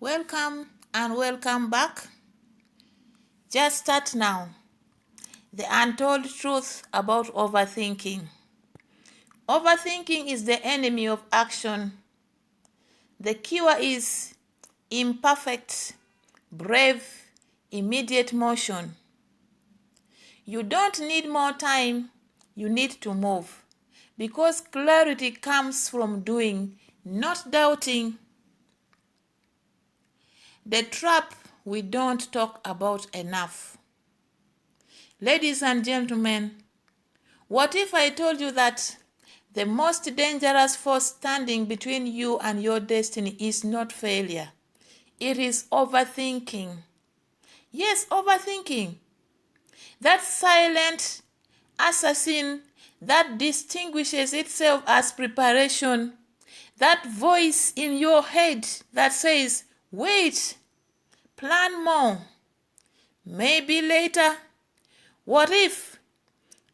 Welcome and welcome back. Just start now. The untold truth about overthinking. Overthinking is the enemy of action. The cure is imperfect, brave, immediate motion. You don't need more time, you need to move. Because clarity comes from doing, not doubting. The trap we don't talk about enough. Ladies and gentlemen, what if I told you that the most dangerous force standing between you and your destiny is not failure? It is overthinking. Yes, overthinking. That silent assassin that distinguishes itself as preparation. That voice in your head that says, wait, plan more, maybe later. What if?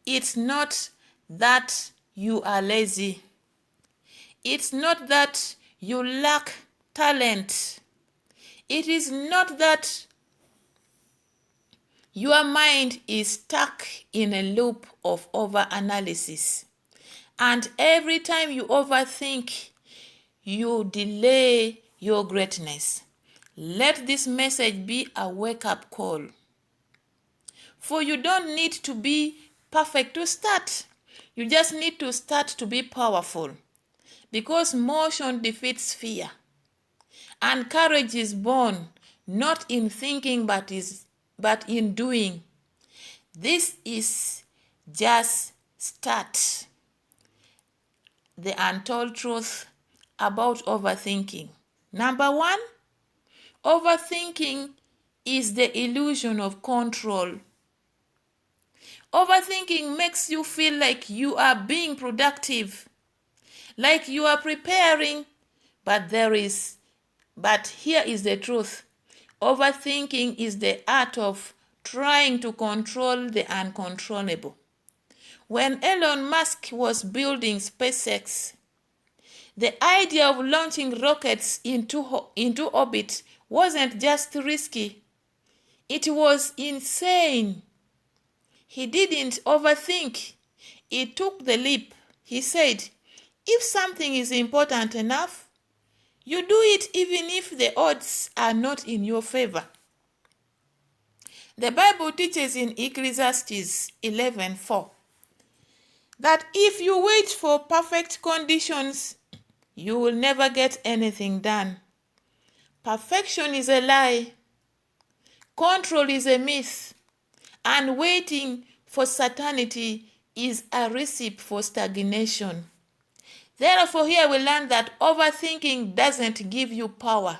It's not that you are lazy. It's not that you lack talent. It is not that your mind is stuck in a loop of overanalysis. And every time you overthink, you delay your greatness. Let this message be a wake-up call. For you don't need to be perfect to start. You just need to start to be powerful. Because motion defeats fear. And courage is born not in thinking but in doing. This is just start. The untold truth about overthinking. Number one, overthinking is the illusion of control. Overthinking makes you feel like you are being productive, like you are preparing, but here is the truth. Overthinking is the art of trying to control the uncontrollable. When Elon Musk was building SpaceX, the idea of launching rockets into orbit wasn't just risky, it was insane. He didn't overthink. He took the leap. He said, if something is important enough, you do it even if the odds are not in your favor. The Bible teaches in Ecclesiastes 11:4 that if you wait for perfect conditions, you will never get anything done. Perfection is a lie. Control is a myth. And waiting for certainty is a recipe for stagnation. Therefore, here we learn that overthinking doesn't give you power.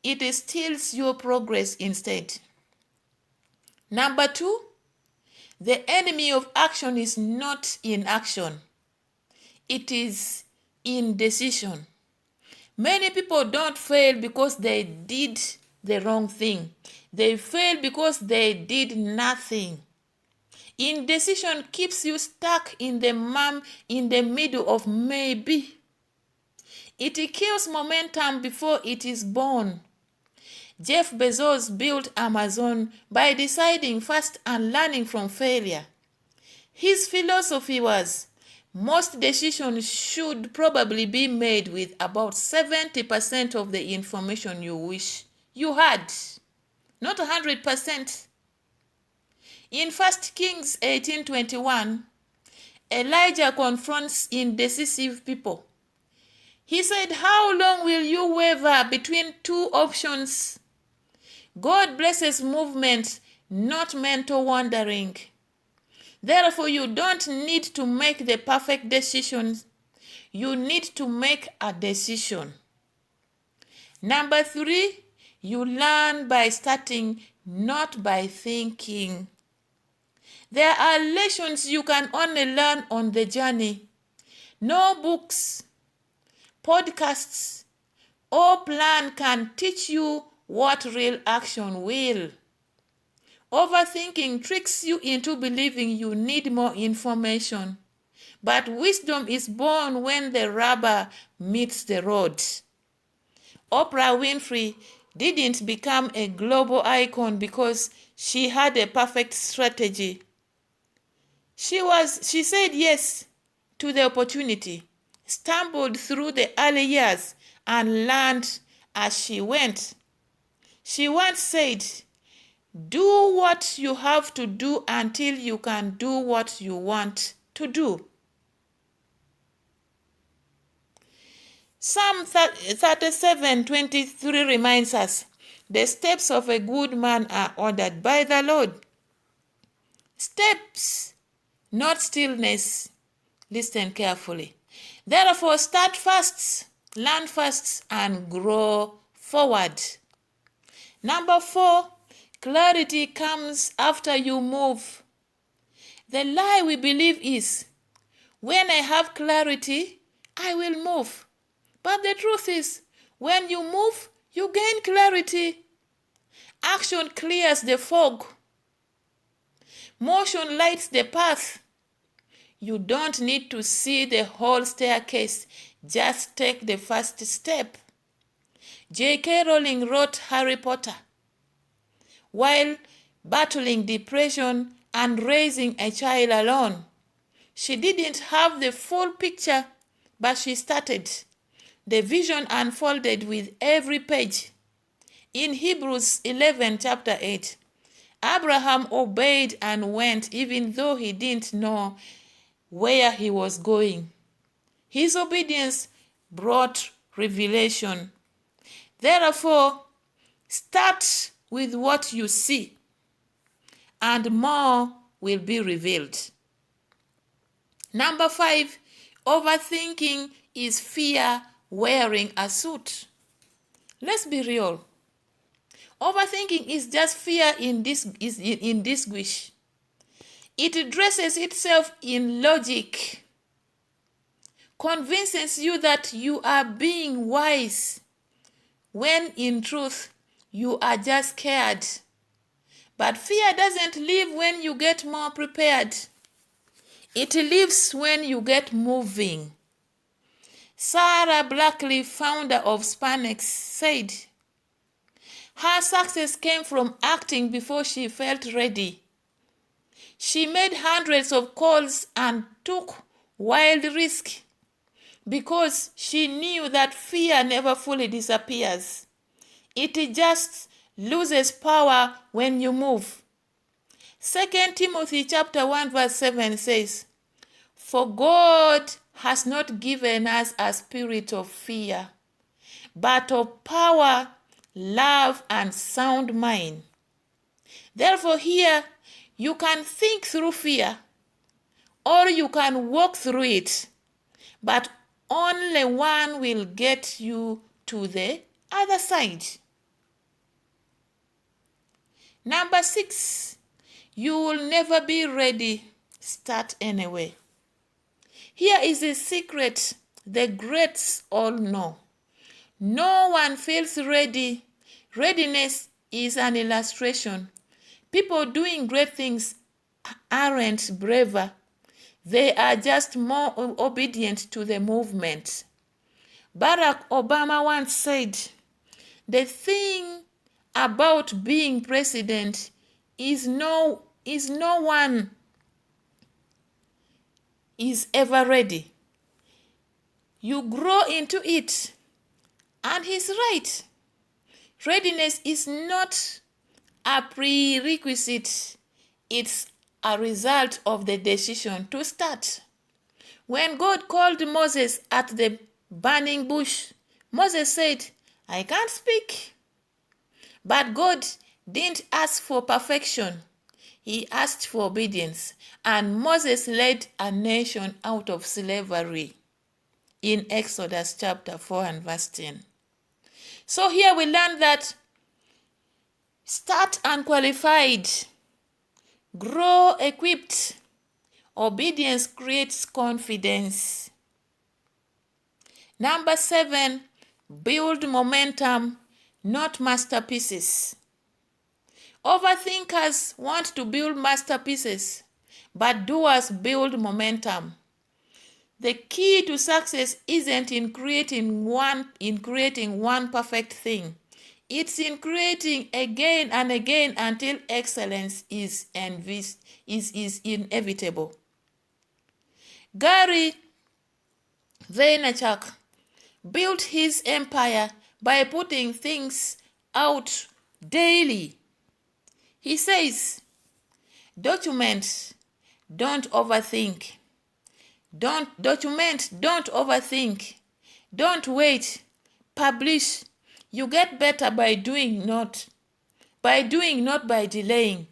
It steals your progress instead. Number two, the enemy of action is not inaction. It is indecision. Many people don't fail because they did the wrong thing. They fail because they did nothing. Indecision keeps you stuck in the middle of maybe. It kills momentum before it is born. Jeff Bezos built Amazon by deciding fast and learning from failure. His philosophy was, most decisions should probably be made with about 70% of the information you wish you had, not 100%. In 1 Kings 18:21, Elijah confronts indecisive people. He said, how long will you waver between two options? God blesses movement, not mental wandering. Therefore, you don't need to make the perfect decision. You need to make a decision. Number three, you learn by starting, not by thinking. There are lessons you can only learn on the journey. No books, podcasts, or plan can teach you what real action will. Overthinking tricks you into believing you need more information. But wisdom is born when the rubber meets the road. Oprah Winfrey didn't become a global icon because she had a perfect strategy. She said yes to the opportunity, stumbled through the early years, and learned as she went. She once said, "Do what you have to do until you can do what you want to do." Psalm 37:23 reminds us, "The steps of a good man are ordered by the Lord." Steps, not stillness. Listen carefully. Therefore, start fast, learn fast, and grow forward. Number 4, clarity comes after you move. The lie we believe is, when I have clarity, I will move. But the truth is, when you move, you gain clarity. Action clears the fog. Motion lights the path. You don't need to see the whole staircase. Just take the first step. J.K. Rowling wrote Harry Potter while battling depression and raising a child alone. She didn't have the full picture, but she started. The vision unfolded with every page. In Hebrews 11, chapter 8, Abraham obeyed and went even though he didn't know where he was going. His obedience brought revelation. Therefore, start with what you see, and more will be revealed. Number 5, overthinking is fear wearing a suit. Let's be real. Overthinking is just fear in disguise. It dresses itself in logic, convinces you that you are being wise, when in truth you are just scared. But fear doesn't live when you get more prepared. It lives when you get moving. Sarah Blackley, founder of Spanx, said her success came from acting before she felt ready. She made hundreds of calls and took wild risks because she knew that fear never fully disappears. It just loses power when you move. 2 Timothy chapter 1 verse 7 says, "For God has not given us a spirit of fear, but of power, love, and sound mind." Therefore, here you can think through fear, or you can walk through it, but only one will get you to the other side. Number 6, you will never be ready. Start anyway. Here is a secret the greats all know. No one feels ready. Readiness is an illustration. People doing great things aren't braver. They are just more obedient to the movement. Barack Obama once said, "The thing about being president is no one is ever ready. You grow into it." And he's right. Readiness is not a prerequisite. It's a result of the decision to start. When God called Moses at the burning bush, Moses said, "I can't speak." But God didn't ask for perfection. He asked for obedience. And Moses led a nation out of slavery in Exodus chapter 4 and verse 10. So here we learn that start unqualified, grow equipped. Obedience creates confidence. Number 7, build momentum, not masterpieces. Overthinkers want to build masterpieces, but doers build momentum. The key to success isn't in creating one perfect thing. It's in creating again and again until excellence is inevitable. Gary Vaynerchuk built his empire by putting things out daily. He says, document, don't overthink. Don't overthink. Don't wait. Publish. You get better by doing, not by delaying.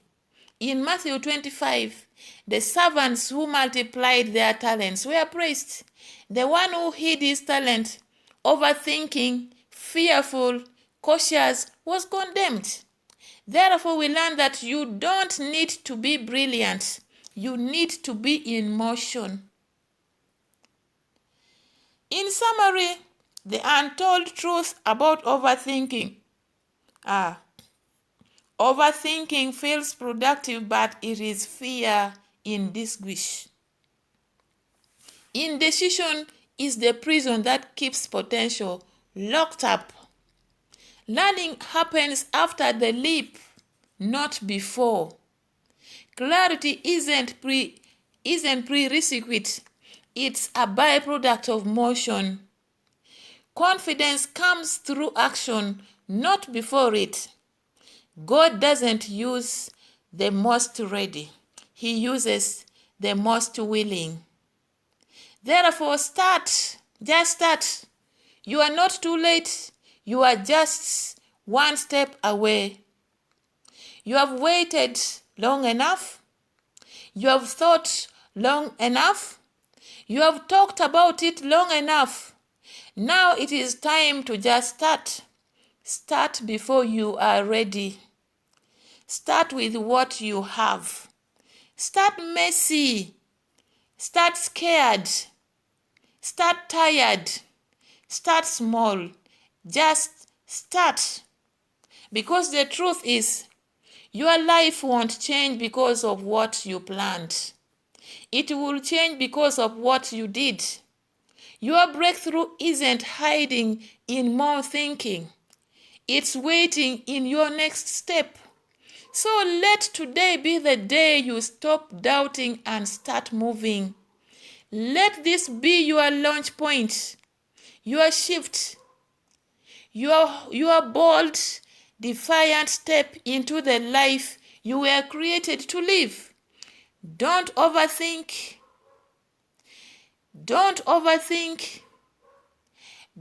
In Matthew 25, the servants who multiplied their talents were praised. The one who hid his talent, overthinking, fearful, cautious, was condemned. Therefore, we learn that you don't need to be brilliant. You need to be in motion. In summary, the untold truth about overthinking. Overthinking feels productive, but it is fear in disguise. Indecision is the prison that keeps potential locked up. Learning happens after the leap, not before. Clarity isn't prerequisite. It's a byproduct of motion. Confidence comes through action, not before it. God doesn't use the most ready. He uses the most willing. Therefore, start. Just start. You are not too late. You are just one step away. You have waited long enough. You have thought long enough. You have talked about it long enough. Now it is time to just start. Start before you are ready. Start with what you have. Start messy. Start scared. Start tired. Start small. Just start. Because the truth is, your life won't change because of what you planned. It will change because of what you did. Your breakthrough isn't hiding in more thinking. It's waiting in your next step. So let today be the day you stop doubting and start moving. Let this be your launch point, your shift, your bold, defiant step into the life you were created to live. Don't overthink. Don't overthink.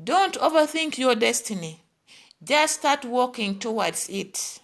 Don't overthink your destiny. Just start walking towards it.